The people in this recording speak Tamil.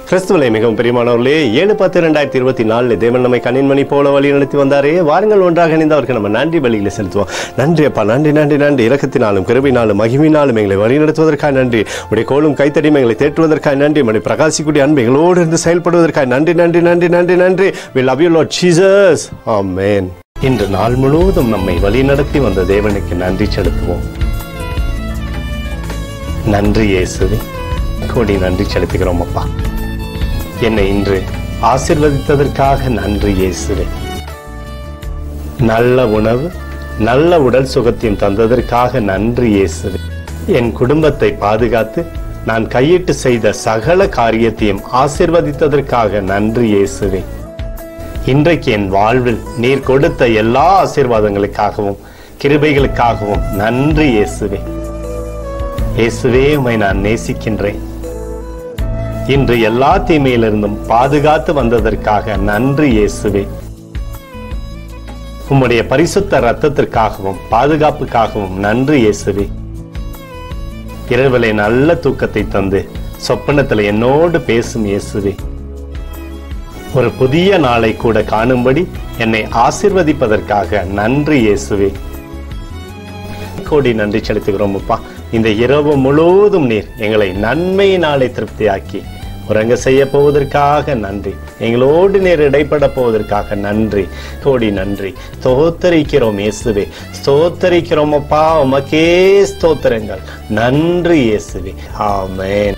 கிறிஸ்துவிலே மிகவும் பிரியமானவர்களே, 7/10/2024 தேவன் நம்மை கண்ணின்மணி போல வழி நடத்தி வந்தாரே. வாருங்கள் ஒன்றாக இணைந்து அவருக்கு நம்ம நன்றி பலிகளை செலுத்துவோம். நன்றி அப்பா, நன்றி நன்றி நன்றி. இரக்கத்தினாலும் கிருபையினாலும் மகிமையினாலும் எங்களை வழி நடத்துவதற்காக நன்றி. உடைய கோலும் கைத்தடியும் எங்களை தேற்றுவதற்காக நன்றி. உடைய பிரகாசிக்கூடிய அன்பு எங்களோடு இருந்து செயல்படுவதற்காக நன்றி நன்றி நன்றி நன்றி நன்றி. We love you Lord Jesus. Amen. இன்று நாள் முழுவதும் நம்மை வழி நடத்தி வந்த தேவனுக்கு நன்றி செலுத்துவோம். நன்றி இயேசுவே, கோடி நன்றி செலுத்துகிறோம் அப்பா. என்னை இன்று ஆசீர்வதித்ததற்காக நன்றி இயேசுவே. நல்ல உணவு, நல்ல உடல் சுகத்தையும் தந்ததற்காக நன்றி இயேசுவே. என் குடும்பத்தை பாதுகாத்து நான் கையிட்டு செய்த சகல காரியத்தையும் ஆசீர்வதித்ததற்காக நன்றி இயேசுவே. இன்றைக்கு என் வாழ்வில் நீர் கொடுத்த எல்லா ஆசீர்வாதங்களுக்காகவும் கிருபைகளுக்காகவும் நன்றி இயேசுவே. இயேசுவே, உம்மை நான் நேசிக்கின்றேன். இன்று எல்லா தீமையிலிருந்தும் பாதுகாத்து வந்ததற்காக நன்றி இயேசுவே. உம்முடைய பரிசுத்த இரத்தத்திற்காகவும் பாதுகாப்புக்காகவும் நன்றி இயேசுவே. இரவிலே நல்ல தூக்கத்தை தந்து சொப்பனத்தில் என்னோடு பேசும் இயேசுவே. ஒரு புதிய நாளை கூட காணும்படி என்னை ஆசீர்வதிப்பதற்காக நன்றி இயேசுவே. கோடி நன்றி செலுத்துகிறோம் அப்பா. இந்த இரவு முழுவதும் நீர் எங்களை நன்மையினாலே திருப்தியாக்கி உறங்க செய்ய போவதற்காக நன்றி. எங்களோடு நேர் இடைப்பட போவதற்காக நன்றி, கோடி நன்றி. ஸ்தோத்தரிக்கிறோம் இயேசுவே, ஸ்தோத்தரிக்கிறோம் அப்பா. உமக்கே ஸ்தோத்திரங்கள். நன்றி இயேசுவே. ஆமென்.